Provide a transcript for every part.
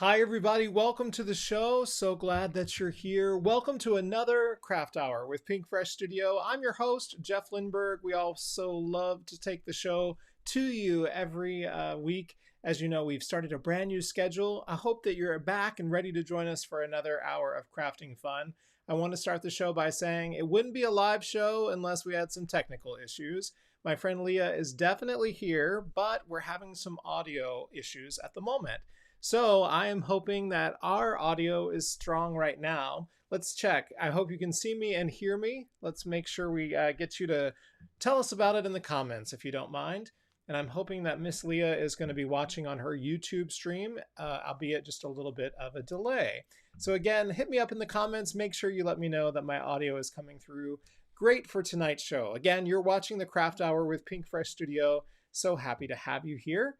Hi, everybody. Welcome to the show. So glad that you're here. Welcome to another Craft Hour with Pinkfresh Studio. I'm your host, Jeff Lindberg. We also love to take the show to you every week. As you know, we've started a brand new schedule. I hope that you're back and ready to join us for another hour of crafting fun. I want to start the show by saying it wouldn't be a live show unless we had some technical issues. My friend Leah is definitely here, but we're having some audio issues at the moment. So I am hoping that our audio is strong right now. Let's check. I hope you can see me and hear me. Let's make sure we get you to tell us about it in the comments if you don't mind. And I'm hoping that Miss Leah is going to be watching on her YouTube stream, albeit just a little bit of a delay. So again, hit me up in the comments. Make sure you let me know that my audio is coming through. Great for tonight's show. Again, you're watching the Craft Hour with Pinkfresh Studio. So happy to have you here.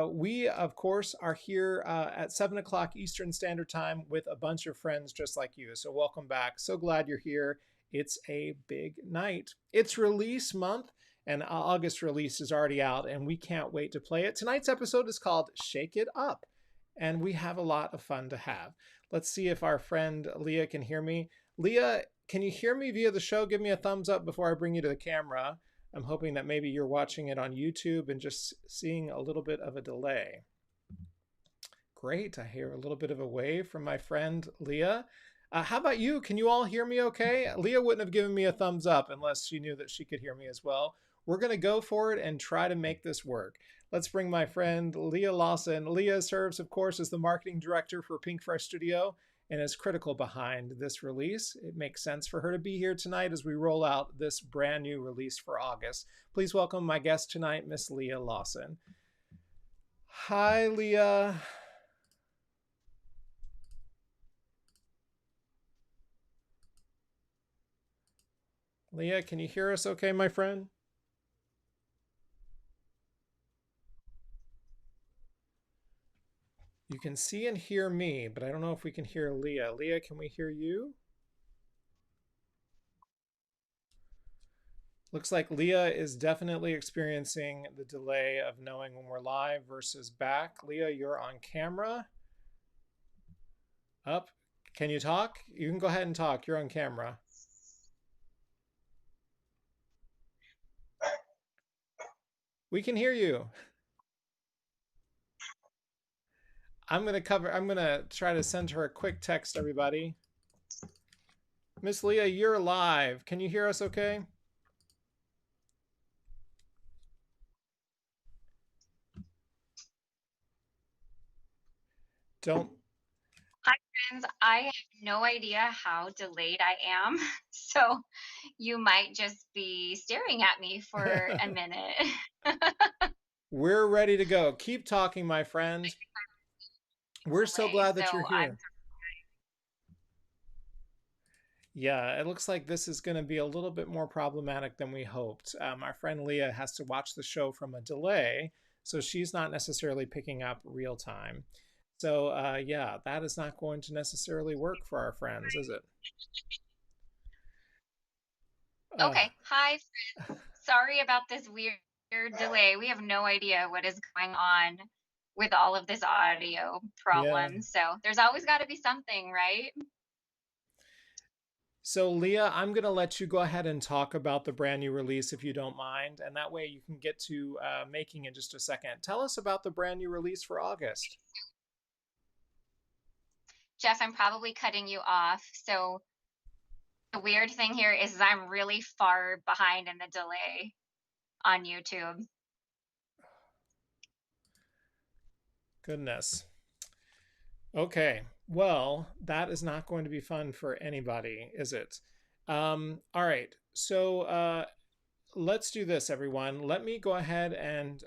We, of course, are here at 7 o'clock Eastern Standard Time with a bunch of friends just like you. So welcome back. So glad you're here. It's a big night. It's release month, and August release is already out, and we can't wait to play it. Tonight's episode is called Shake It Up, and we have a lot of fun to have. Let's see if our friend Leah can hear me. Leah, can you hear me via the show? Give me a thumbs up before I bring you to the camera. I'm hoping that maybe you're watching it on YouTube and just seeing a little bit of a delay. Great, I hear a little bit of a wave from my friend Leah. How about you? Can you all hear me okay? Leah wouldn't have given me a thumbs up unless she knew that she could hear me as well. We're gonna go for it and try to make this work. Let's bring my friend Leah Lawson. Leah serves, of course, as the marketing director for Pinkfresh Studio and is critical behind this release. It makes sense for her to be here tonight as we roll out this brand new release for August. Please welcome my guest tonight, Miss Leah Lawson. Hi, Leah. Leah, can you hear us okay, my friend? You can see and hear me, but I don't know if we can hear Leah. Leah, can we hear you? Looks like Leah is definitely experiencing the delay of knowing when we're live versus back. Leah, you're on camera. Up. Can you talk? You can go ahead and talk. You're on camera. We can hear you. I'm going to try to send her a quick text, everybody. Miss Leah, you're live. Can you hear us okay? Don't. Hi, friends. I have no idea how delayed I am. So you might just be staring at me for a minute. We're ready to go. Keep talking, my friend. We're so Delay. glad So that you're I'm here. Yeah, it looks like this is going to be a little bit more problematic than we hoped. Our friend Leah has to watch the show from a delay, so she's not necessarily picking up real time. So, yeah, that is not going to necessarily work for our friends, is it? Uh, okay. Hi, friends. Sorry about this weird delay. We have no idea what is going on with all of this audio yeah. problem. So there's always got to be something, right? So, Leah, I'm going to let you go ahead and talk about the brand new release if you don't mind. And that way you can get to making in just a second. Tell us about the brand new release for August. Jeff, I'm probably cutting you off. So the weird thing here is I'm really far behind in the delay on YouTube. Goodness. Okay. Well, that is not going to be fun for anybody, is it? All right. So let's do this, everyone. Let me go ahead and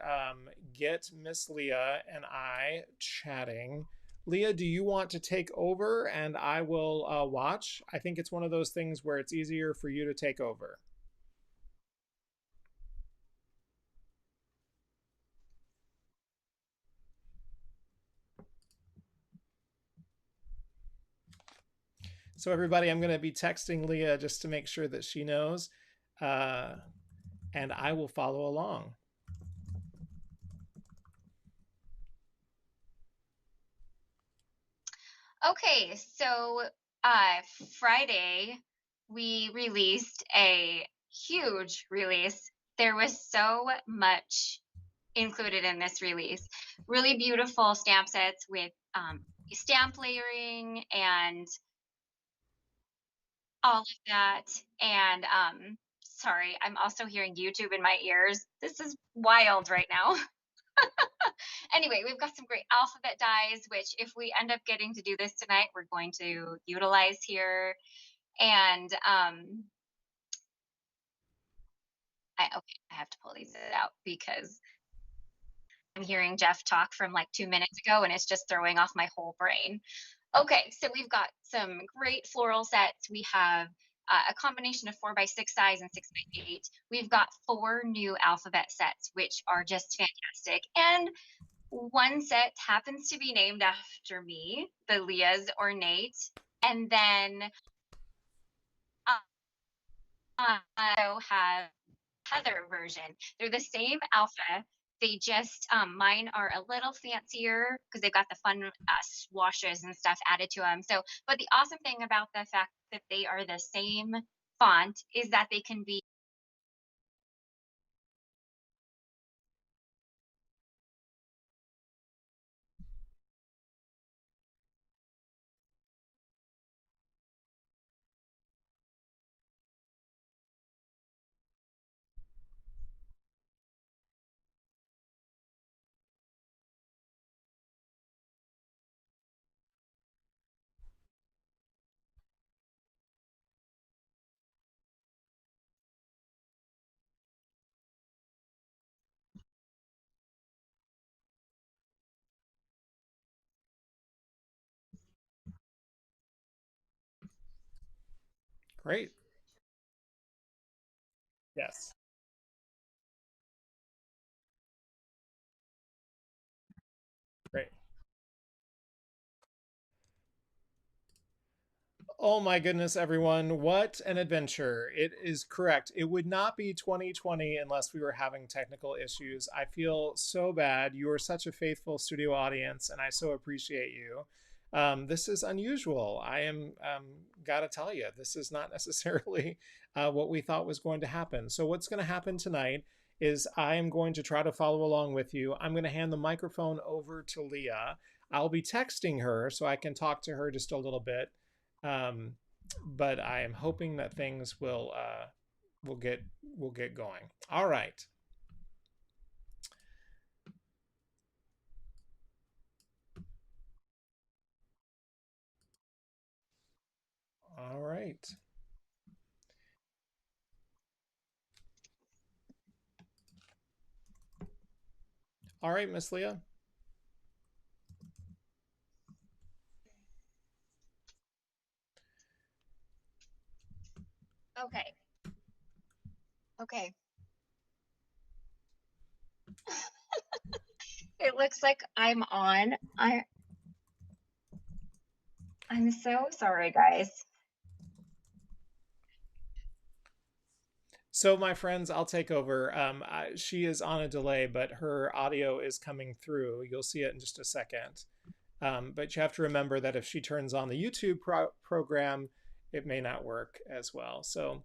get Miss Leah and I chatting. Leah, do you want to take over and I will watch? I think it's one of those things where it's easier for you to take over. So everybody, I'm going to be texting Leah just to make sure that she knows, uh, and I will follow along. Okay, so Friday we released a huge release. There was so much included in this release. Really beautiful stamp sets with stamp layering and all of that. And sorry, I'm also hearing YouTube in my ears. This is wild right now. Anyway, we've got some great alphabet dies, which if we end up getting to do this tonight, we're going to utilize here. And I have to pull these out because I'm hearing Jeff talk from like 2 minutes ago, and it's just throwing off my whole brain. Okay, so we've got some great floral sets. We have a combination of 4x6 size and 6x8. We've got 4 new alphabet sets, which are just fantastic. And one set happens to be named after me, the Leah's Ornate. And then I also have Heather version. They're the same alpha. They just mine are a little fancier because they've got the fun swashes and stuff added to them. So, but the awesome thing about the fact that they are the same font is that they can be Great. Yes. Great. Oh my goodness, everyone. What an adventure. It is correct. It would not be 2020 unless we were having technical issues. I feel so bad. You are such a faithful studio audience, and I so appreciate you. This is unusual. I am, gotta tell you, this is not necessarily what we thought was going to happen. So, what's going to happen tonight is I am going to try to follow along with you. I'm going to hand the microphone over to Leah. I'll be texting her so I can talk to her just a little bit, um, but I am hoping that things will get going. All right. All right. All right, Miss Leah. okay. Okay. It looks like I'm on. I'm so sorry, guys. So, my friends, I'll take over. She is on a delay, but her audio is coming through. You'll see it in just a second. But you have to remember that if she turns on the YouTube program, it may not work as well. So,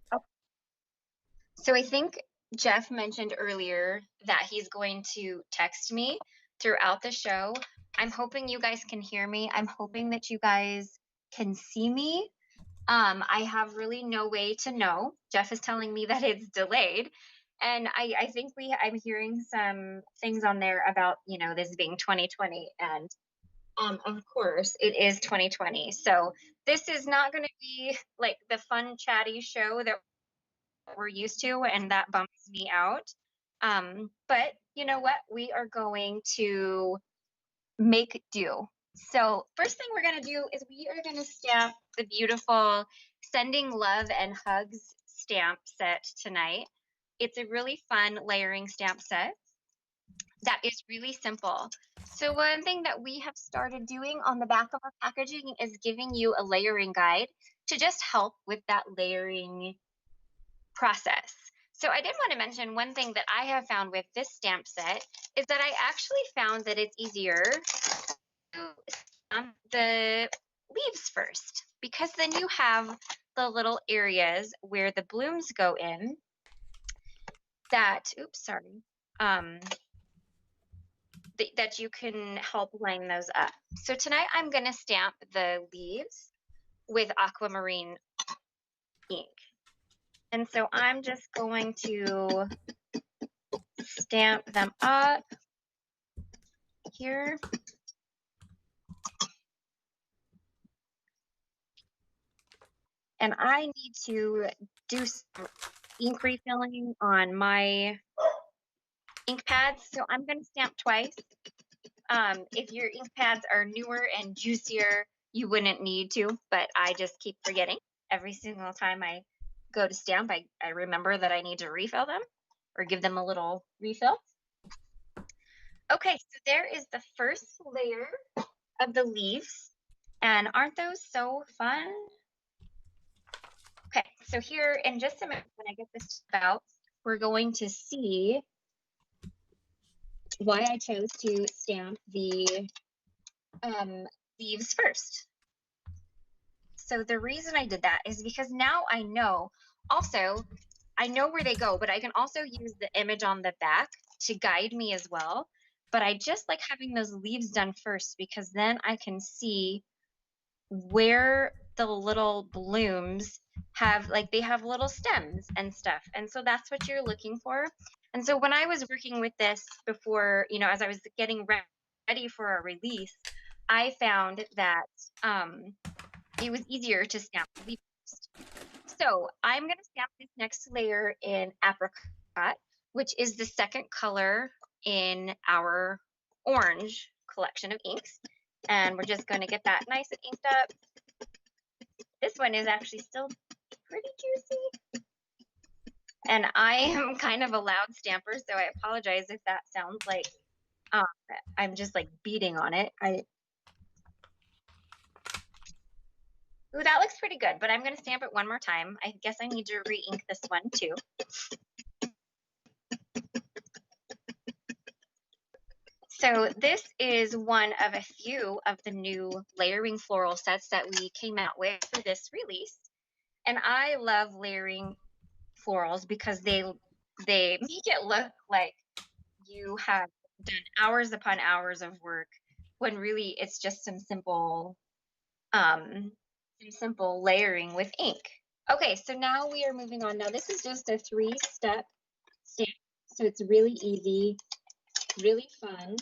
So I think Jeff mentioned earlier that he's going to text me throughout the show. I'm hoping you guys can hear me. I'm hoping that you guys can see me. I have really no way to know. Jeff is telling me that it's delayed. And I think I'm hearing some things on there about, this being 2020. And of course it is 2020. So this is not going to be like the fun chatty show that we're used to, and that bumps me out. But you know what? We are going to make do. So, first thing we're going to do is we are going to stamp the beautiful Sending Love and Hugs stamp set tonight. It's a really fun layering stamp set that is really simple. So, one thing that we have started doing on the back of our packaging is giving you a layering guide to just help with that layering process. So I did want to mention one thing that I have found with this stamp set is that I actually found that it's easier to stamp the leaves first, because then you have the little areas where the blooms go in that, oops, sorry, um, that you can help line those up. So tonight I'm going to stamp the leaves with aquamarine ink. And so I'm just going to stamp them up here. And I need to do some ink refilling on my ink pads. So I'm going to stamp twice. If your ink pads are newer and juicier, you wouldn't need to, but I just keep forgetting. Every single time I go to stamp, I remember that I need to refill them or give them a little refill. Okay, so there is the first layer of the leaves. And aren't those so fun? Okay, so here in just a minute, when I get this out, we're going to see why I chose to stamp the leaves first. So the reason I did that is because now I know, also, I know where they go, but I can also use the image on the back to guide me as well. But I just like having those leaves done first because then I can see where the little blooms have, like, they have little stems and stuff. And so that's what you're looking for. And so when I was working with this before, you know, as I was getting ready for a release, I found that it was easier to stamp the leaf first. So I'm going to stamp this next layer in apricot, which is the second color in our orange collection of inks. And we're just going to get that nice and inked up. This one is actually still pretty juicy. And I am kind of a loud stamper, so I apologize if that sounds like I'm just like beating on it. Ooh, that looks pretty good, but I'm going to stamp it one more time. I guess I need to re-ink this one too. So this is one of a few of the new layering floral sets that we came out with for this release. And I love layering florals because they make it look like you have done hours upon hours of work when really it's just some simple layering with ink. Okay, so now we are moving on. Now this is just a 3-step stamp, so it's really easy, really fun.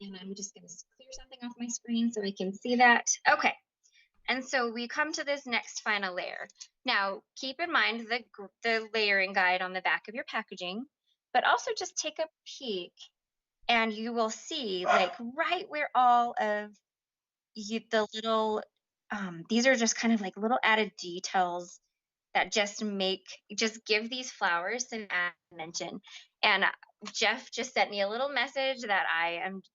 And I'm just going to clear something off my screen so I can see that. Okay, and so we come to this next final layer. Now, keep in mind the layering guide on the back of your packaging, but also just take a peek and you will see, like, right where all of the little, these are just kind of like little added details that just give these flowers an added dimension. And Jeff just sent me a little message that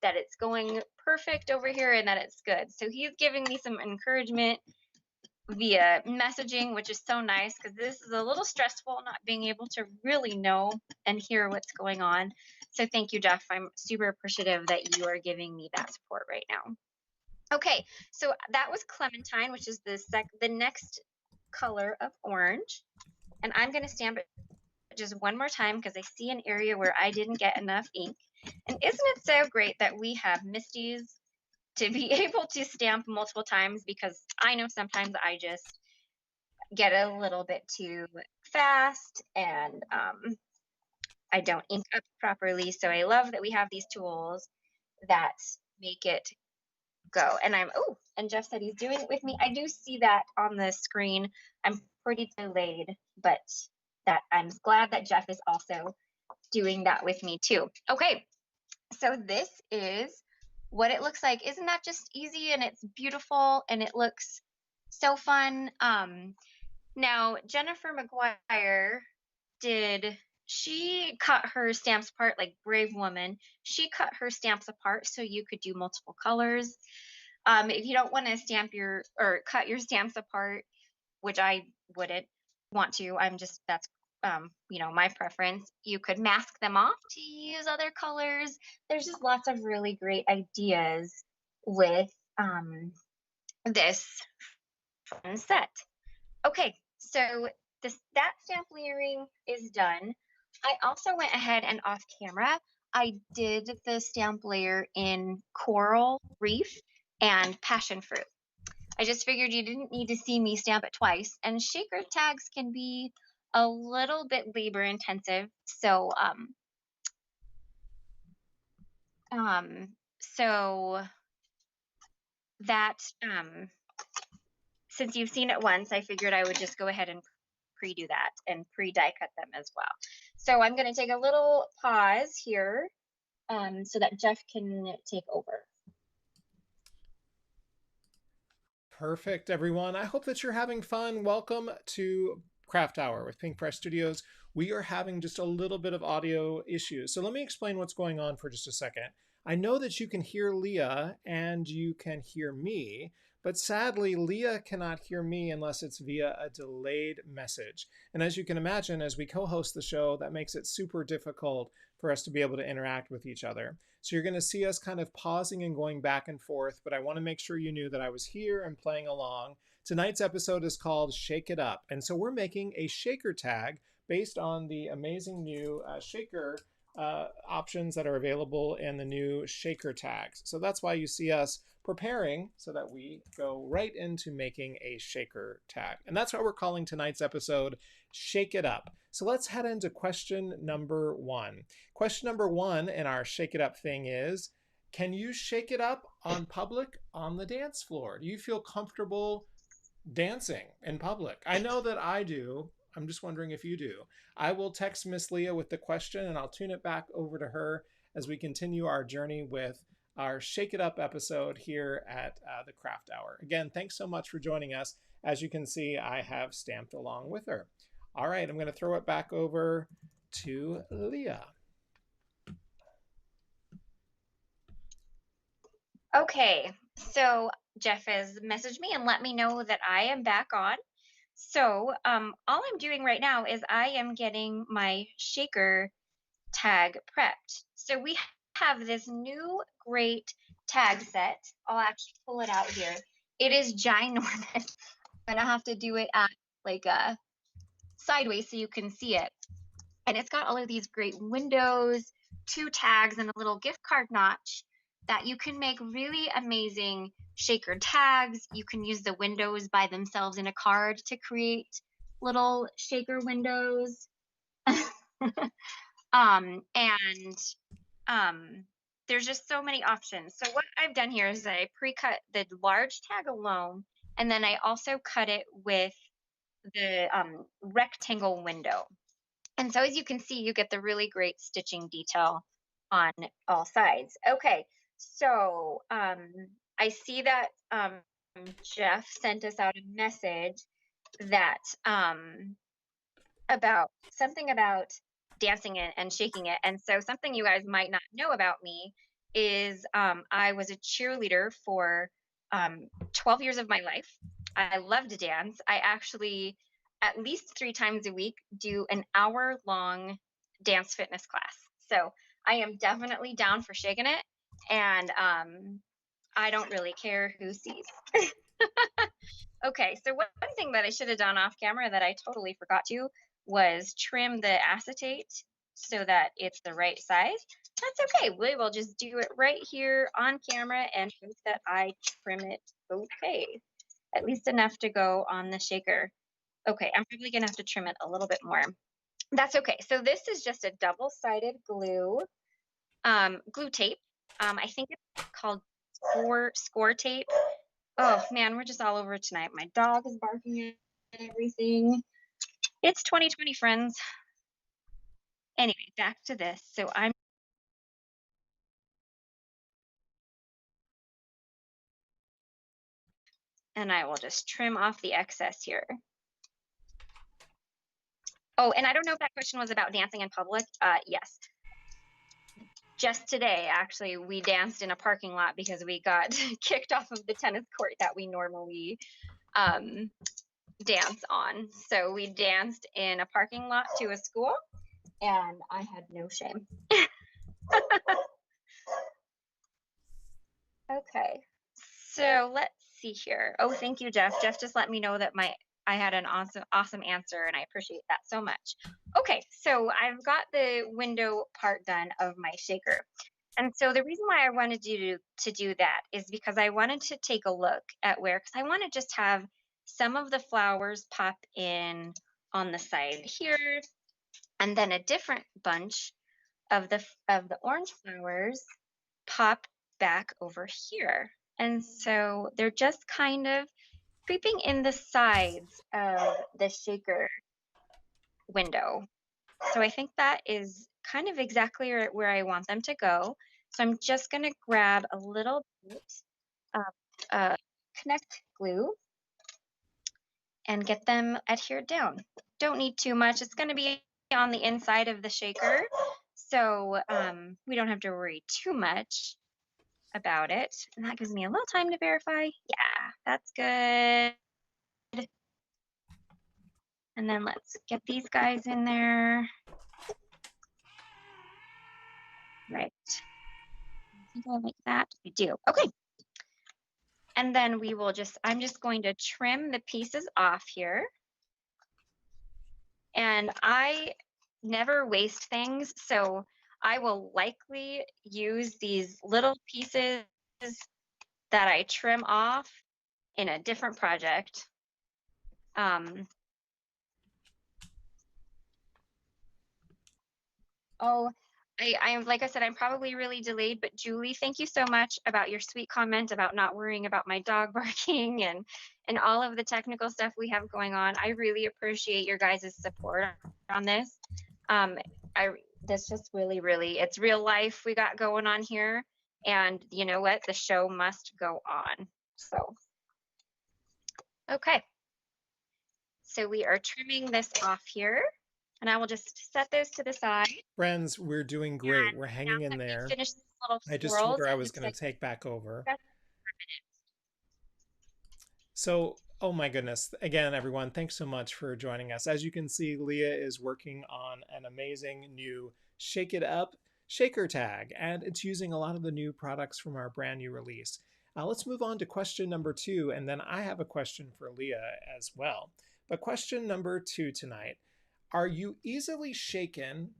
that it's going perfect over here and that it's good. So he's giving me some encouragement via messaging, which is so nice because this is a little stressful not being able to really know and hear what's going on. So thank you, Jeff. I'm super appreciative that you are giving me that support right now. Okay, so that was Clementine, which is the next color of orange. And I'm going to stamp it just one more time because I see an area where I didn't get enough ink. And isn't it so great that we have Misties to be able to stamp multiple times, because I know sometimes I just get a little bit too fast and I don't ink up properly. So I love that we have these tools that make it go. And and Jeff said he's doing it with me. I do see that on the screen. I'm pretty delayed, but that I'm glad that Jeff is also doing that with me too. Okay, so this is what it looks like. Isn't that just easy? And it's beautiful and it looks so fun. Now Jennifer McGuire she cut her stamps apart like Brave Woman. She cut her stamps apart so you could do multiple colors. If you don't want to cut your stamps apart, which I wouldn't want to, that's my preference. You could mask them off to use other colors. There's just lots of really great ideas with this fun set. Okay, so that stamp layering is done. I also went ahead and off camera, I did the stamp layer in coral reef and passion fruit. I just figured you didn't need to see me stamp it twice, and shaker tags can be a little bit labor intensive. So that since you've seen it once, I figured I would just go ahead and pre-do that and pre-die cut them as well. So I'm going to take a little pause here so that Jeff can take over. Perfect, everyone. I hope that you're having fun. Welcome to Craft Hour with Pinkfresh Studios. We are having just a little bit of audio issues. So let me explain what's going on for just a second. I know that you can hear Leah and you can hear me, but sadly, Leah cannot hear me unless it's via a delayed message. And as you can imagine, as we co-host the show, that makes it super difficult for us to be able to interact with each other. So you're going to see us kind of pausing and going back and forth, but I want to make sure you knew that I was here and playing along. Tonight's episode is called Shake It Up. And so we're making a shaker tag based on the amazing new shaker options that are available in the new shaker tags. So that's why you see us preparing so that we go right into making a shaker tag. And that's why we're calling tonight's episode Shake It Up. So let's head into question number one. Question number one in our Shake It Up thing is, can you shake it up on public on the dance floor? Do you feel comfortable dancing in public? I know that I do. I'm just wondering if you do. I will text Miss Leah with the question and I'll tune it back over to her as we continue our journey with our Shake It Up episode here at the Craft Hour. Again, thanks so much for joining us. As you can see, I have stamped along with her. All right, I'm going to throw it back over to Leah. Okay, so Jeff has messaged me and let me know that I am back on. So all I'm doing right now is I am getting my shaker tag prepped. So we have this new great tag set. I'll actually pull it out here. It is ginormous. I'm gonna have to do it at like sideways so you can see it. And it's got all of these great windows, 2 tags, and a little gift card notch that you can make really amazing shaker tags. You can use the windows by themselves in a card to create little shaker windows. There's just so many options. So what I've done here is I pre-cut the large tag alone, and then I also cut it with the rectangle window. And so as you can see, you get the really great stitching detail on all sides. Okay, so I see that Jeff sent us out a message that about something about dancing it and shaking it. And so something you guys might not know about me is I was a cheerleader for 12 years of my life. I love to dance. I actually, at least 3 times a week, do an hour-long dance fitness class. So I am definitely down for shaking it. And I don't really care who sees. Okay, so one thing that I should have done off camera that I totally forgot to was trim the acetate so that it's the right size. That's okay. We will just do it right here on camera and hope that I trim it okay. At least enough to go on the shaker. Okay, I'm probably gonna have to trim it a little bit more. That's okay. So this is just a double-sided glue tape. I think it's called score tape. Oh man, we're just all over it tonight. My dog is barking at everything. It's 2020, friends. Anyway, back to this. So I will just trim off the excess here. Oh, and I don't know if that question was about dancing in public. Yes. Just today, actually, we danced in a parking lot because we got kicked off of the tennis court that we normally dance on. So we danced in a parking lot to a school, and I had no shame. Okay, So let's see here. Oh, thank you, Jeff. Jeff just let me know that I had an awesome answer, and I appreciate that so much. Okay, so I've got the window part done of my shaker. And so the reason why I wanted you to do that is because I wanted to take a look at where, because I want to just have some of the flowers pop in on the side here, and then a different bunch of the orange flowers pop back over here. And so they're just kind of creeping in the sides of the shaker window. So I think that is kind of exactly where I want them to go. So I'm just going to grab a little bit of connect glue and get them adhered down. Don't need too much. It's going to be on the inside of the shaker, so we don't have to worry too much about it. And that gives me a little time to verify. Yeah, that's good. And then let's get these guys in there. Right. I think I like that. I do. Okay. And then I'm just going to trim the pieces off here. And I never waste things, so I will likely use these little pieces that I trim off in a different project. Oh, I'm like I said, I'm probably really delayed, but Julie, thank you so much about your sweet comment about not worrying about my dog barking and all of the technical stuff we have going on. I really appreciate your guys' support on this. I That's just really, it's real life we got going on here, and you know what? The show must go on. So, okay. So we are trimming this off here, and I will just set those to the side. Friends, we're doing great. And We're now hanging in that we've there. finished these little I just told swirls, her I I'm was just going going to take back over. to So, oh my goodness. Again, everyone, thanks so much for joining us. As you can see, Leah is working on an amazing new Shake It Up shaker tag, and it's using a lot of the new products from our brand new release. Let's move on to question number 2, and then I have a question for Leah as well. But question number 2 tonight, are you easily shaken?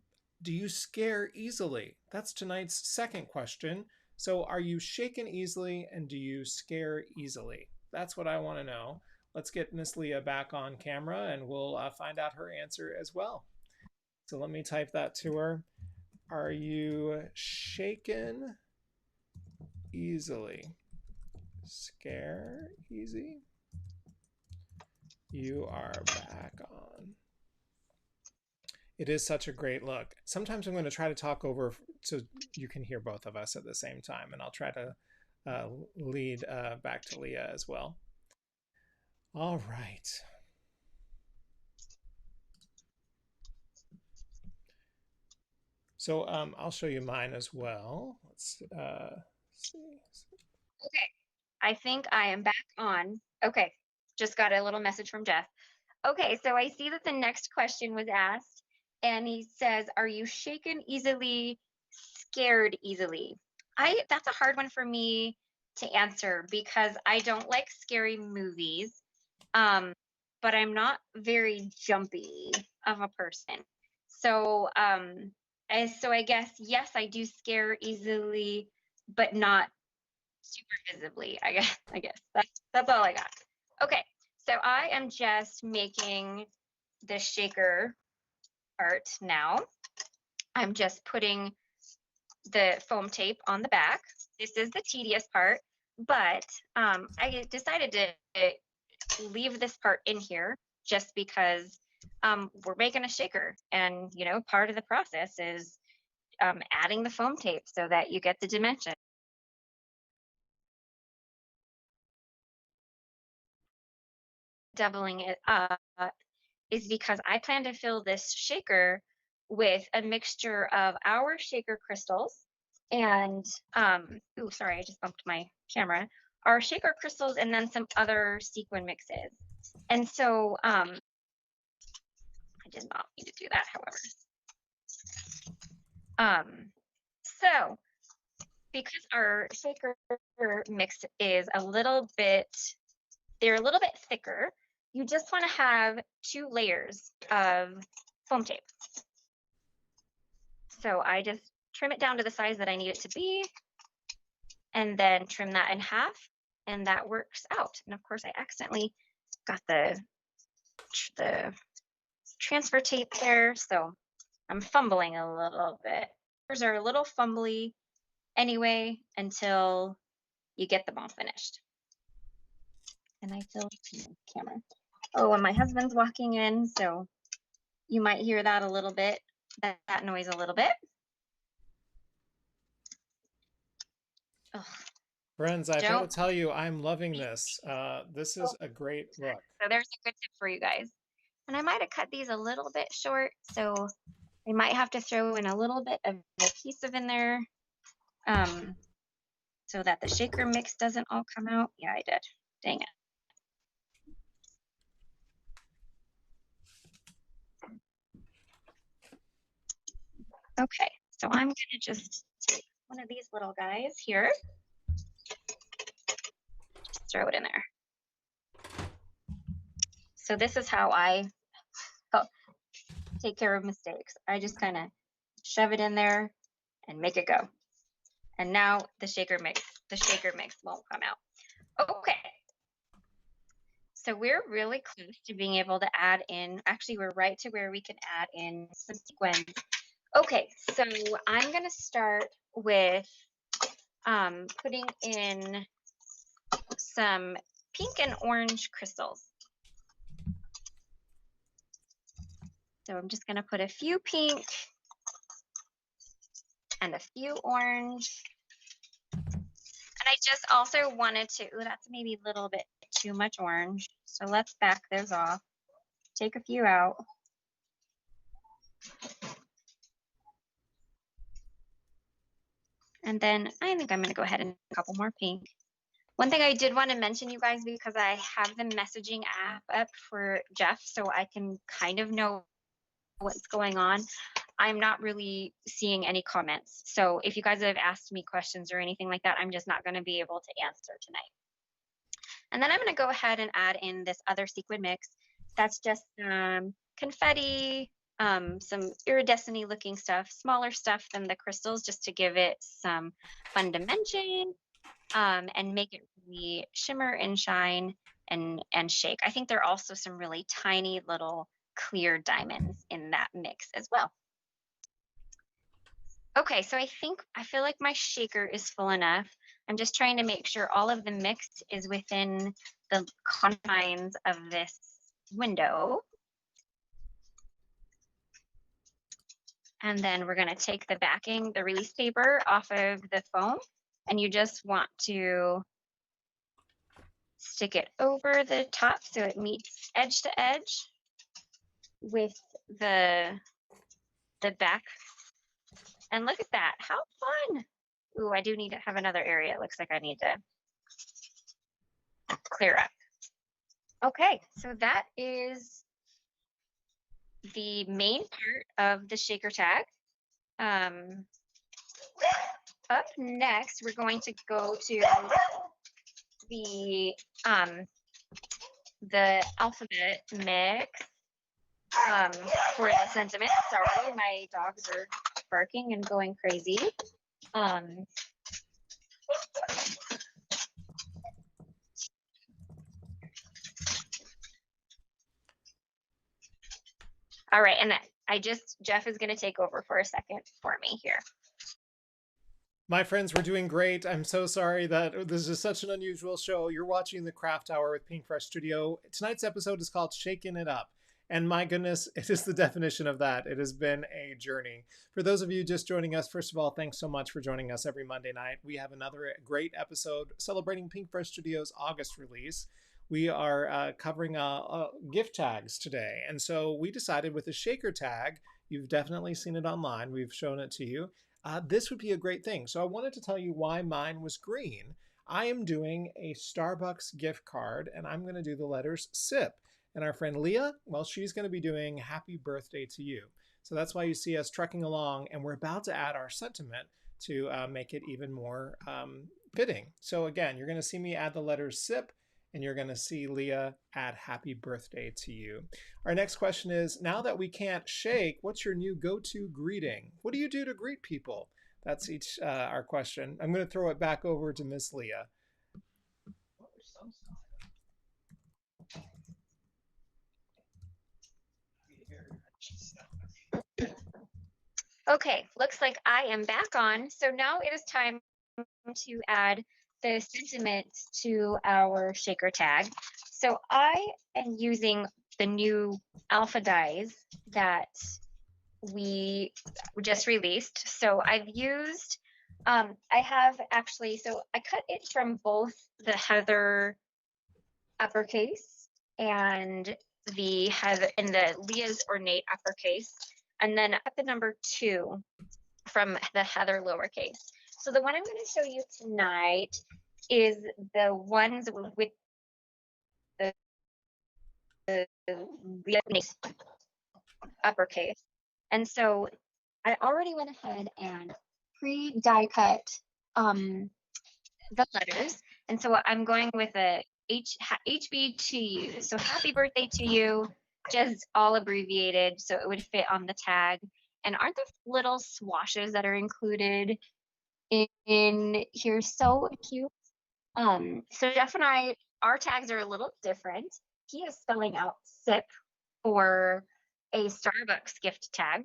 Do you scare easily? That's tonight's second question. So are you shaken easily, and do you scare easily? That's what I want to know. Let's get Miss Leah back on camera, and we'll find out her answer as well. So let me type that to her. Are you shaken easily? Scare easy? You are back on. It is such a great look. Sometimes I'm going to try to talk over so you can hear both of us at the same time, and I'll try to lead back to Leah as well. All right. So I'll show you mine as well. Let's see. Okay, I think I am back on. Okay, just got a little message from Jeff. Okay, so I see that the next question was asked, and he says, "Are you shaken easily, scared easily?" That's a hard one for me to answer because I don't like scary movies, but I'm not very jumpy of a person. So, so I guess yes, I do scare easily, but not super visibly. I guess that's all I got. Okay, so I am just making the shaker part now. I'm just putting the foam tape on the back. This is the tedious part, but I decided to leave this part in here just because we're making a shaker, and you know, part of the process is adding the foam tape so that you get the dimension. Doubling it up is because I plan to fill this shaker with a mixture of our shaker crystals and ooh, sorry, I just bumped my camera. Our shaker crystals and then some other sequin mixes. And so I did not need to do that, however. So because our shaker mix is a little bit, they're a little bit thicker, you just want to have 2 layers of foam tape. So I just trim it down to the size that I need it to be, and then trim that in half, and that works out. And of course, I accidentally got the transfer tape there, so I'm fumbling a little bit. These are a little fumbly anyway until you get them all finished. And I filled the camera. Oh, and my husband's walking in, so you might hear that a little bit, that noise a little bit. Ugh. Friends, I gotta tell you, I'm loving this. This is a great look. So there's a good tip for you guys. And I might have cut these a little bit short, so I might have to throw in a little bit of adhesive in there, so that the shaker mix doesn't all come out. Yeah, I did. Dang it. Okay, so I'm gonna just take one of these little guys here, just throw it in there. So this is how I take care of mistakes. I just kind of shove it in there and make it go. And now the shaker mix won't come out. Okay. So we're really close to being able to add in, actually we're right to where we can add in some sequins. Okay, so I'm gonna start with putting in some pink and orange crystals. So I'm just gonna put a few pink and a few orange. And I just also wanted to, ooh, that's maybe a little bit too much orange. So let's back those off. Take a few out. And then I think I'm gonna go ahead and a couple more pink. One thing I did want to mention, you guys, because I have the messaging app up for Jeff, so I can kind of know what's going on. I'm not really seeing any comments. So if you guys have asked me questions or anything like that, I'm just not going to be able to answer tonight. And then I'm going to go ahead and add in this other sequin mix. That's just confetti, some iridescent-y looking stuff, smaller stuff than the crystals, just to give it some fun dimension and make it really shimmer and shine and shake. I think there are also some really tiny little clear diamonds in that mix as well. Okay, so I feel like my shaker is full enough. I'm just trying to make sure all of the mix is within the confines of this window. And then we're going to take the backing, the release paper off of the foam, and you just want to stick it over the top so it meets edge to edge with the back. And look at that, how fun. Ooh, I do need to have another area. It looks like I need to clear up. Okay, so that is the main part of the shaker tag. Up next, we're going to go to the alphabet mix for the sentiment. Sorry, my dogs are barking and going crazy. All right, and Jeff is going to take over for a second for me here. My friends, we're doing great. I'm so sorry that this is such an unusual show. You're watching the Craft Hour with Pinkfresh Studio. Tonight's episode is called Shaking It Up. And my goodness, it is the definition of that. It has been a journey. For those of you just joining us, first of all, thanks so much for joining us every Monday night. We have another great episode celebrating Pinkfresh Studio's August release. We are covering gift tags today. And so we decided with a shaker tag, you've definitely seen it online. We've shown it to you. This would be a great thing. So I wanted to tell you why mine was green. I am doing a Starbucks gift card, and I'm going to do the letters SIP. And our friend Leah, well, she's going to be doing happy birthday to you. So that's why you see us trekking along, and we're about to add our sentiment to make it even more fitting. So again, you're going to see me add the letters SIP, and you're going to see Leah add happy birthday to you. Our next question is, now that we can't shake, what's your new go-to greeting? What do you do to greet people? That's each our question. I'm going to throw it back over to Miss Leah. Okay, looks like I am back on. So now it is time to add the sentiment to our shaker tag. So I am using the new alpha dies that we just released. So I've used, I have actually, so I cut it from both the Heather uppercase and the Heather and the Leah's ornate uppercase, and then at the number 2 from the Heather lowercase. So the one I'm going to show you tonight is the ones with the uppercase. And so I already went ahead and pre-die cut the letters. And so I'm going with a HB to you. So happy birthday to you, just all abbreviated so it would fit on the tag. And aren't the little swashes that are included in here so cute? So Jeff and I, our tags are a little different. He is spelling out SIP for a Starbucks gift tag.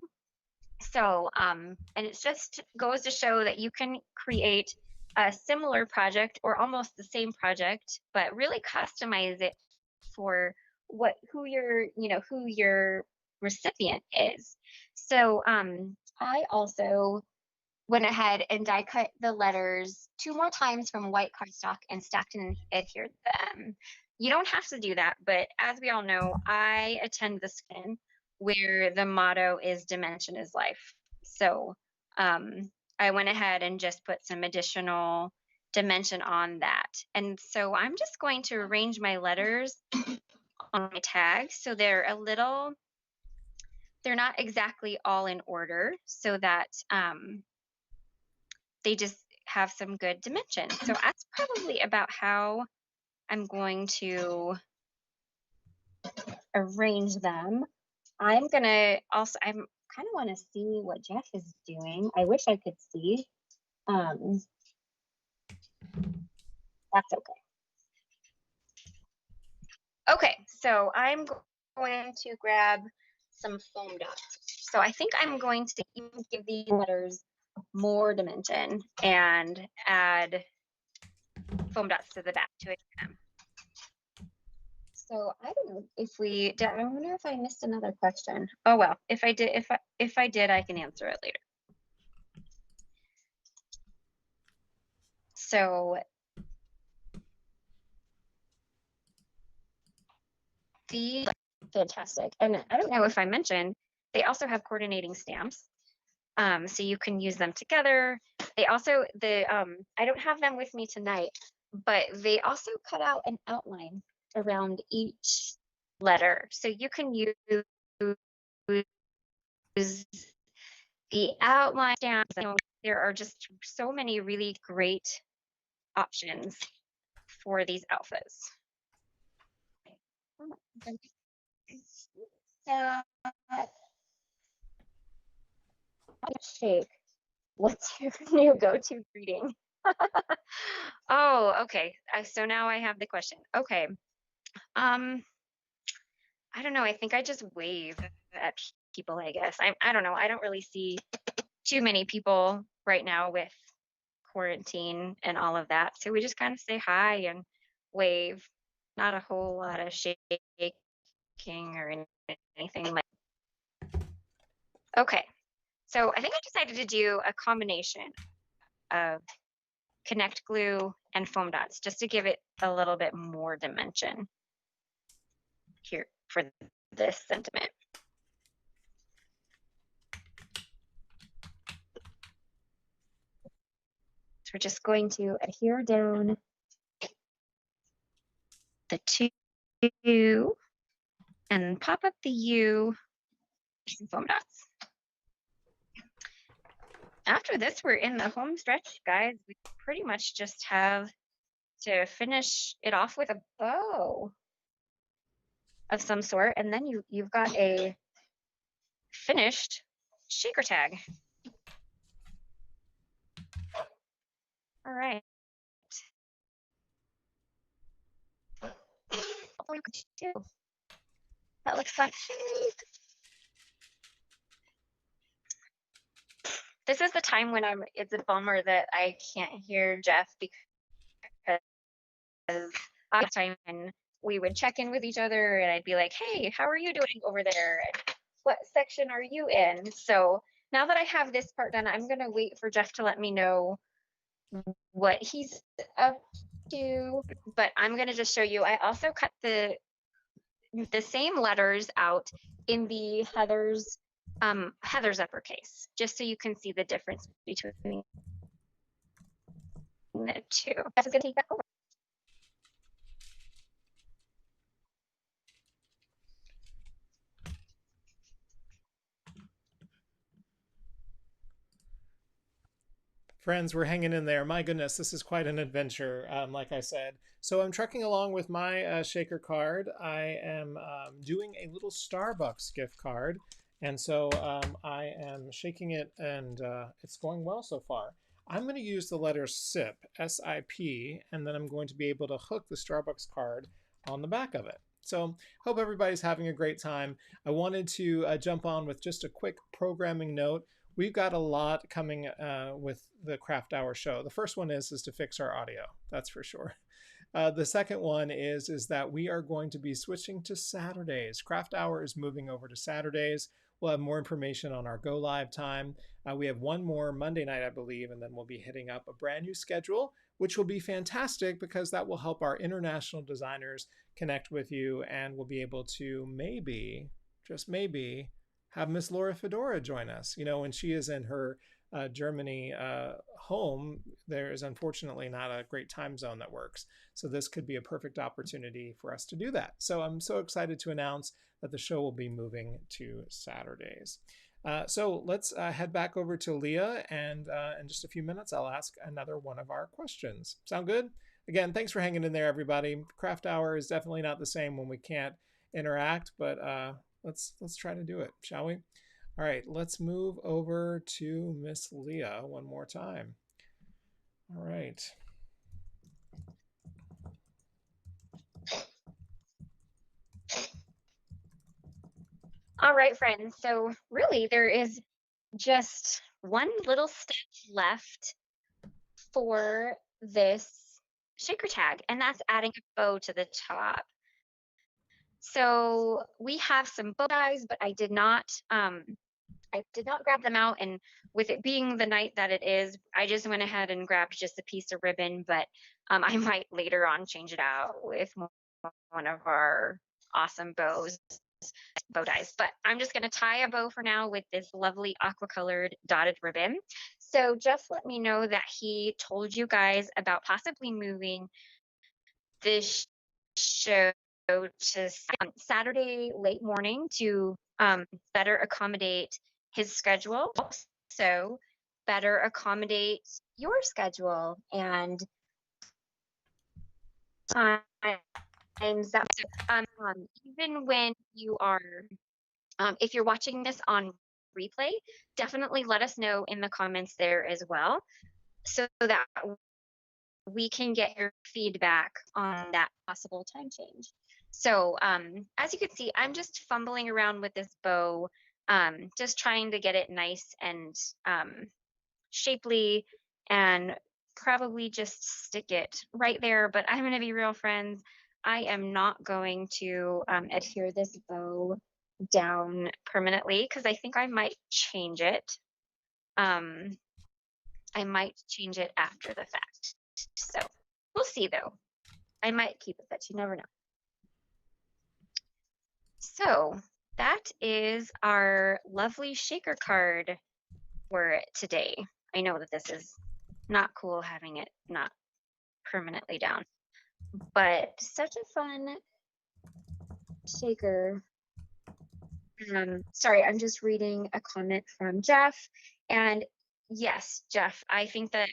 So, and it just goes to show that you can create a similar project or almost the same project, but really customize it for who your recipient is. So, I also went ahead and die cut the letters 2 more times from white cardstock and stacked and adhered them. You don't have to do that, but as we all know, I attend the spin where the motto is dimension is life. So I went ahead and just put some additional dimension on that. And so I'm just going to arrange my letters on my tags so they're not exactly all in order, so that they just have some good dimension. So that's probably about how I'm going to arrange them. I kind of want to see what Jeff is doing. I wish I could see. That's okay. Okay, so I'm going to grab some foam dots. So I think I'm going to even give these letters more dimension and add foam dots to the back to it. So I don't know I wonder if I missed another question. Oh well, if I did, I can answer it later. So the fantastic, and I don't know if I mentioned, they also have coordinating stamps, so you can use them together. They also I don't have them with me tonight, but they also cut out an outline around each letter, so you can use the outline stamps. There are just so many really great options for these alphas. Shake. What's your new go-to greeting? Oh, okay. So now I have the question. Okay. I don't know. I think I just wave at people, I guess. I don't know. I don't really see too many people right now with quarantine and all of that. So we just kind of say hi and wave. Not a whole lot of shaking or anything like. Okay. So I think I decided to do a combination of Connect glue and foam dots just to give it a little bit more dimension here for this sentiment. So we're just going to adhere down the 2 and pop up the U and foam dots. After this, we're in the home stretch, guys. We pretty much just have to finish it off with a bow of some sort, and then you've got a finished shaker tag. All right. That looks fun. This is the time when it's a bummer that I can't hear Jeff because last time we would check in with each other and I'd be like, hey, how are you doing over there? What section are you in? So now that I have this part done, I'm going to wait for Jeff to let me know what he's up to, but I'm going to just show you. I also cut the same letters out in the Heather's uppercase, just so you can see the difference between the two. Jeff's going to take that over. Friends, we're hanging in there. My goodness, this is quite an adventure, like I said. So I'm trucking along with my shaker card. I am doing a little Starbucks gift card. And so I am shaking it, and it's going well so far. I'm going to use the letter SIP, S-I-P, and then I'm going to be able to hook the Starbucks card on the back of it. So hope everybody's having a great time. I wanted to jump on with just a quick programming note. We've got a lot coming with the Craft Hour show. The first one is to fix our audio. That's for sure. The second one is that we are going to be switching to Saturdays. Craft Hour is moving over to Saturdays. We'll have more information on our go live time. We have one more Monday night, I believe, and then we'll be hitting up a brand new schedule, which will be fantastic because that will help our international designers connect with you, and we'll be able to maybe, just maybe, have Miss Laura Fedora join us. You know, when she is in her Germany home, there is unfortunately not a great time zone that works. So this could be a perfect opportunity for us to do that. So I'm so excited to announce that the show will be moving to Saturdays. So let's head back over to Leah, and in just a few minutes, I'll ask another one of our questions. Sound good? Again, thanks for hanging in there, everybody. Craft Hour is definitely not the same when we can't interact, but let's try to do it, shall we? All right, let's move over to Miss Leah one more time. All right. All right, friends. So really, there is just one little step left for this shaker tag, and that's adding a bow to the top. So we have some bow ties, but I did not grab them out, and with it being the night that it is, I just went ahead and grabbed just a piece of ribbon, but I might later on change it out with one of our awesome bow ties. But I'm just going to tie a bow for now with this lovely aqua colored dotted ribbon. So Jeff let me know that he told you guys about possibly moving this show to Saturday late morning to better accommodate his schedule, so better accommodate your schedule and times that even when you are if you're watching this on replay, definitely let us know in the comments there as well, so that we can get your feedback on that possible time change. So as you can see, I'm just fumbling around with this bow, just trying to get it nice and shapely, and probably just stick it right there. But I'm going to be real, friends. I am not going to adhere this bow down permanently because I think I might change it. I might change it after the fact. So we'll see, though. I might keep it, but you never know. So that is our lovely shaker card for today. I know that this is not cool having it not permanently down, but such a fun shaker. Sorry, I'm just reading a comment from Jeff, and Yes, Jeff, I think that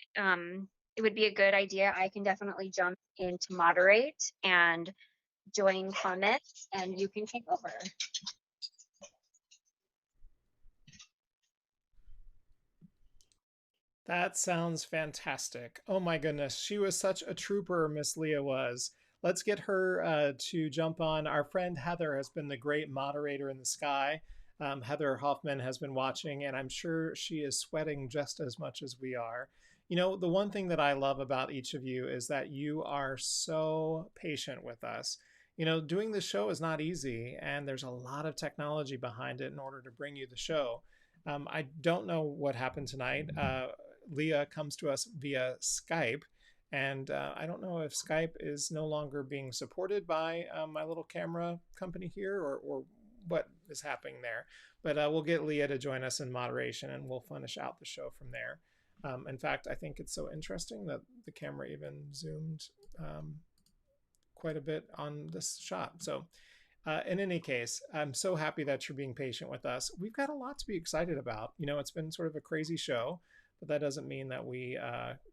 it would be a good idea. I can definitely jump in to moderate and join comments, and you can take over. That sounds fantastic. Oh my goodness. She was such a trooper, Miss Leah was. Let's get her to jump on. Our friend Heather has been the great moderator in the sky. Heather Hoffman has been watching, and I'm sure she is sweating just as much as we are. You know, the one thing that I love about each of you is that you are so patient with us. You know, doing the show is not easy, and there's a lot of technology behind it in order to bring you the show. I don't know what happened tonight. Leah comes to us via Skype. And I don't know if Skype is no longer being supported by my little camera company here or what is happening there. But we'll get Leah to join us in moderation and we'll finish out the show from there. In fact, I think it's so interesting that the camera even zoomed um, quite a bit on this shot. So in any case, I'm so happy that you're being patient with us. We've got a lot to be excited about. You know, it's been sort of a crazy show, but that doesn't mean that we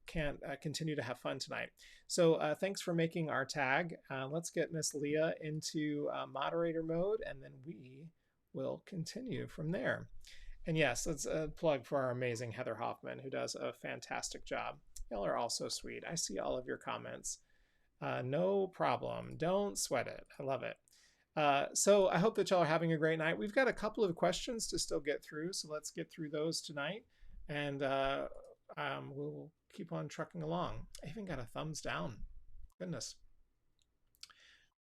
can't continue to have fun tonight. So thanks for making our tag. Let's get Miss Leah into moderator mode, and then we will continue from there. And yes, let's plug for our amazing Heather Hoffman, who does a fantastic job. Y'all are all so sweet. I see all of your comments. No problem. Don't sweat it. I love it. So I hope that y'all are having a great night. We've got a couple of questions to still get through, so let's get through those tonight, and we'll keep on trucking along. I even got a thumbs down. Goodness.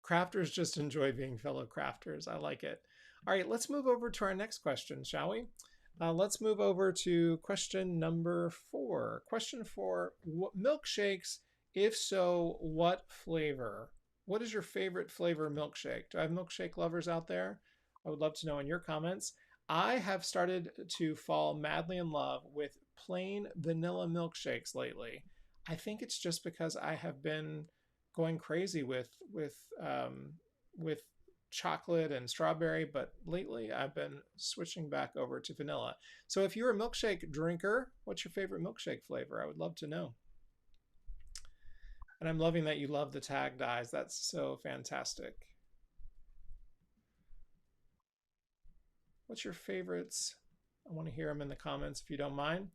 Crafters just enjoy being fellow crafters. I like it. All right, let's move over to our next question, shall we? Let's move over to question number 4. Question 4, milkshakes, if so, what flavor? What is your favorite flavor milkshake? Do I have milkshake lovers out there? I would love to know in your comments. I have started to fall madly in love with plain vanilla milkshakes lately. I think it's just because I have been going crazy with chocolate and strawberry, but lately I've been switching back over to vanilla. So if you're a milkshake drinker, what's your favorite milkshake flavor? I would love to know. And I'm loving that you love the tag dyes. That's so fantastic. What's your favorites? I want to hear them in the comments if you don't mind.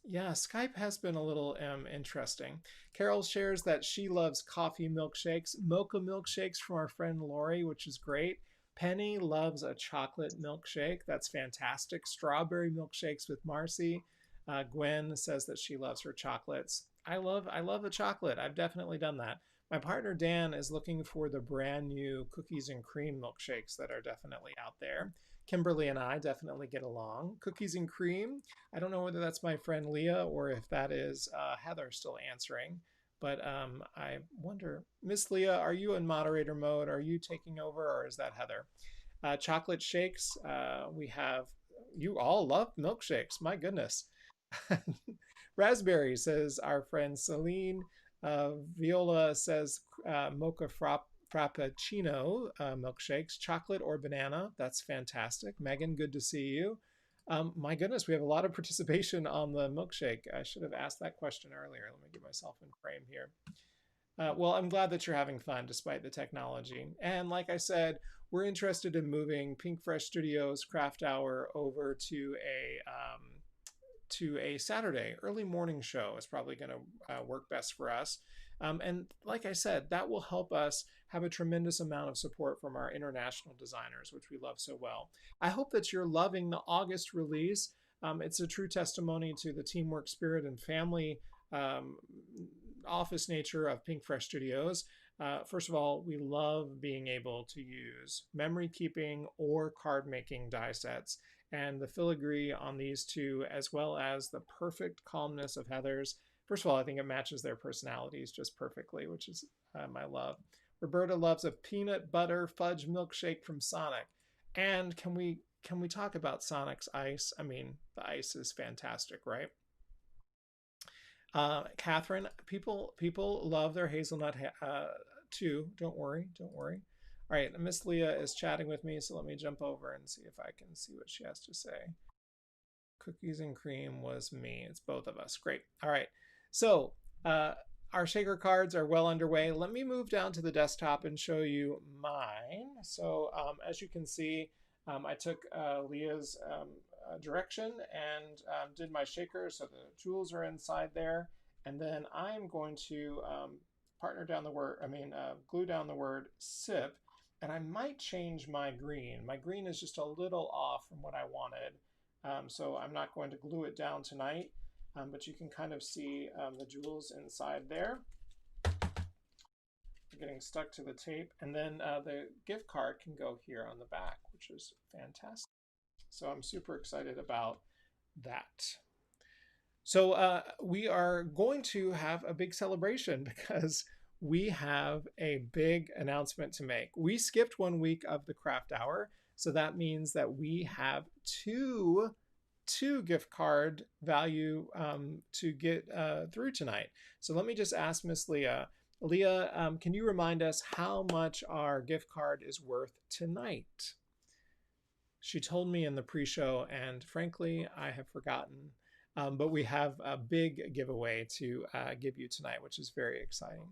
Yeah, Skype has been a little interesting. Carol shares that she loves coffee milkshakes, mocha milkshakes from our friend Lori, which is great. Penny loves a chocolate milkshake. That's fantastic. Strawberry milkshakes with Marcy. Gwen says that she loves her chocolates. I love a chocolate. I've definitely done that. My partner Dan is looking for the brand new cookies and cream milkshakes that are definitely out there. Kimberly and I definitely get along. Cookies and cream. I don't know whether that's my friend Leah or if that is Heather still answering. But I wonder, Miss Leah, are you in moderator mode? Are you taking over or is that Heather? Chocolate shakes. We have, you all love milkshakes. My goodness. Raspberry, says our friend Celine. Viola says mocha frappuccino milkshakes, chocolate or banana. That's fantastic. Megan, good to see you. My goodness, we have a lot of participation on the milkshake. I should have asked that question earlier. Let me get myself in frame here. Well, I'm glad that you're having fun despite the technology. And like I said, we're interested in moving Pinkfresh Studios Craft Hour over to a Saturday early morning show is probably going to work best for us. And like I said, that will help us have a tremendous amount of support from our international designers, which we love so well. I hope that you're loving the August release. It's a true testimony to the teamwork spirit and family um, office nature of Pinkfresh Studios. First of all, we love being able to use memory keeping or card making die sets. And the filigree on these two, as well as the perfect calmness of Heather's. First of all, I think it matches their personalities just perfectly, which is my love. Roberta loves a peanut butter fudge milkshake from Sonic. And can we talk about Sonic's ice? I mean, the ice is fantastic, right? Catherine, people love their hazelnut too. Don't worry, don't worry. All right, Miss Leah is chatting with me, so let me jump over and see if I can see what she has to say. Cookies and cream was me. It's both of us. Great. All right. So our shaker cards are well underway. Let me move down to the desktop and show you mine. So as you can see, I took Leah's direction and did my shaker. So the jewels are inside there. And then I'm going to glue down the word sip. And I might change my green. My green is just a little off from what I wanted. So I'm not going to glue it down tonight, but you can kind of see the jewels inside there. They're getting stuck to the tape. And then the gift card can go here on the back, which is fantastic. So I'm super excited about that. So we are going to have a big celebration because we have a big announcement to make. We skipped 1 week of the craft hour. So that means that we have two gift card value to get through tonight. So let me just ask Miss Leah. Leah, can you remind us how much our gift card is worth tonight? She told me in the pre-show, and frankly, I have forgotten. But we have a big giveaway to give you tonight, which is very exciting.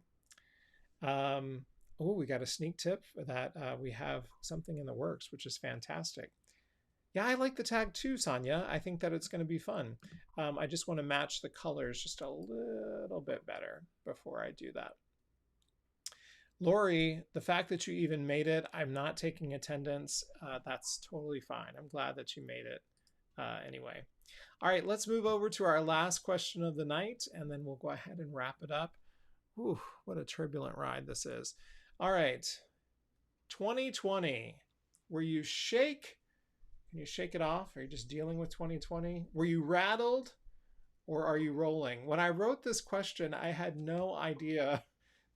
Oh, we got a sneak tip that we have something in the works, which is fantastic. Yeah, I like the tag too, Sonia. I think that it's going to be fun. I just want to match the colors just a little bit better before I do that. Lori, the fact that you even made it, I'm not taking attendance. That's totally fine. I'm glad that you made it anyway. All right, let's move over to our last question of the night, and then we'll go ahead and wrap it up. Whew, what a turbulent ride this is. All right, 2020, were you shake? Can you shake it off? Are you just dealing with 2020? Were you rattled or are you rolling? When I wrote this question, I had no idea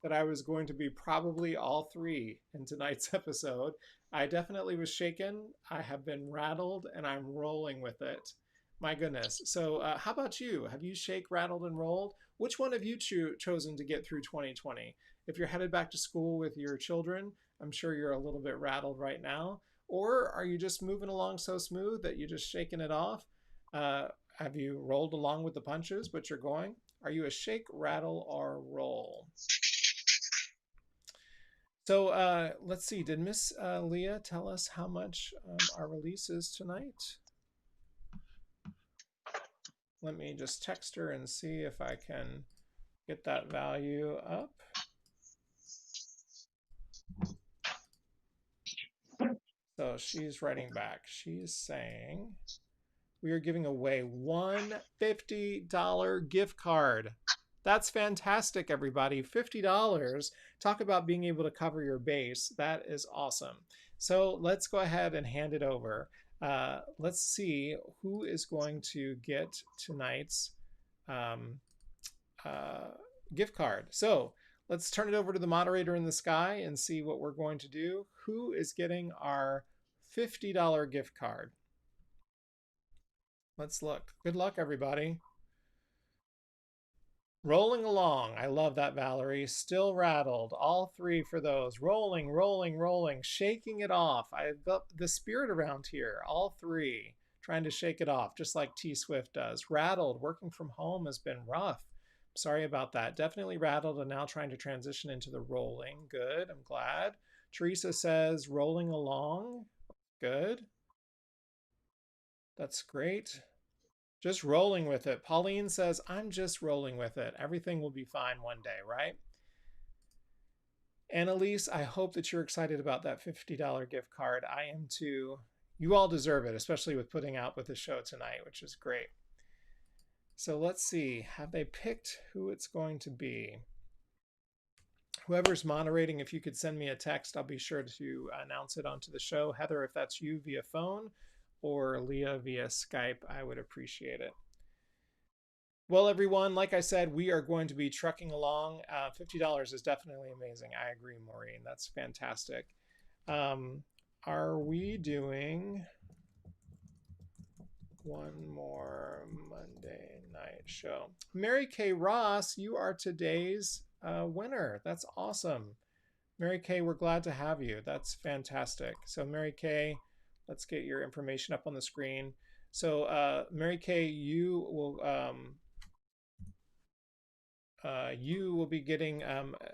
that I was going to be probably all three in tonight's episode. I definitely was shaken. I have been rattled and I'm rolling with it. My goodness. So how about you? Have you shake, rattled, and rolled? Which one have you chosen to get through 2020? If you're headed back to school with your children, I'm sure you're a little bit rattled right now. Or are you just moving along so smooth that you're just shaking it off? Have you rolled along with the punches, but you're going? Are you a shake, rattle, or roll? So let's see. Did Miss Leah tell us how much our release is tonight? Let me just text her and see if I can get that value up. So she's writing back. She's saying we are giving away one $50 gift card. That's fantastic, everybody. $50. Talk about being able to cover your base. That is awesome. So let's go ahead and hand it over. Let's see who is going to get tonight's gift card. So let's turn it over to the moderator in the sky and see what we're going to do. Who is getting our $50 gift card? Let's look. Good luck, everybody. Rolling along. I love that, Valerie. Still rattled. All three for those. Rolling, rolling, rolling. Shaking it off. I've got the spirit around here. All three. Trying to shake it off, just like T Swift does. Rattled. Working from home has been rough. Sorry about that. Definitely rattled and now trying to transition into the rolling. Good. I'm glad. Teresa says rolling along. Good. That's great. Just rolling with it. Pauline says, I'm just rolling with it. Everything will be fine one day, right? Annalise, I hope that you're excited about that $50 gift card. I am too. You all deserve it, especially with putting out with the show tonight, which is great. So let's see. Have they picked who it's going to be? Whoever's moderating, if you could send me a text, I'll be sure to announce it onto the show. Heather, if that's you via phone, or Leah via Skype, I would appreciate it. Well, everyone, like I said, we are going to be trucking along. $50 is definitely amazing. I agree, Maureen. That's fantastic. Are we doing one more Monday night show? Mary Kay Ross, you are today's winner. That's awesome. Mary Kay, we're glad to have you. That's fantastic. So Mary Kay, let's get your information up on the screen. So Mary Kay, you will be getting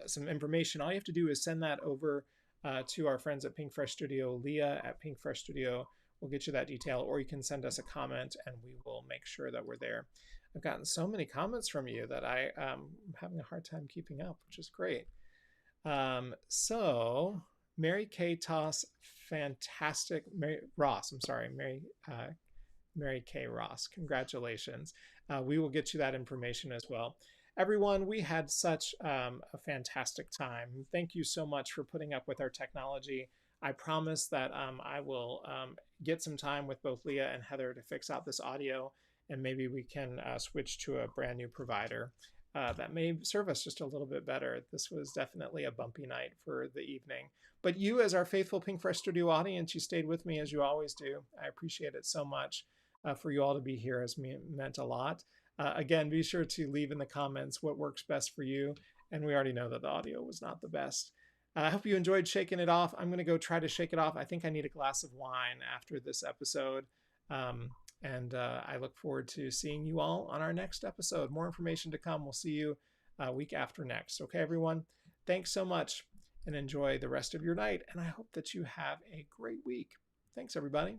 some information. All you have to do is send that over to our friends at Pinkfresh Studio. Leah at Pinkfresh Studio will get you that detail, or you can send us a comment and we will make sure that we're there. I've gotten so many comments from you that I'm having a hard time keeping up, which is great. So Mary Kay Toss, fantastic. Ross, I'm sorry, Mary Kay Ross. Congratulations. We will get you that information as well. Everyone, we had such a fantastic time. Thank you so much for putting up with our technology. I promise that I will get some time with both Leah and Heather to fix out this audio, and maybe we can switch to a brand new provider that may serve us just a little bit better. This was definitely a bumpy night for the evening. But you, as our faithful Pinkfresh Studio audience, you stayed with me as you always do. I appreciate it so much. For you all to be here has meant a lot. Again, be sure to leave in the comments what works best for you. And we already know that the audio was not the best. I hope you enjoyed shaking it off. I'm going to go try to shake it off. I think I need a glass of wine after this episode. I look forward to seeing you all on our next episode. More information to come. We'll see you week after next. Okay, everyone? Thanks so much and enjoy the rest of your night. And I hope that you have a great week. Thanks, everybody.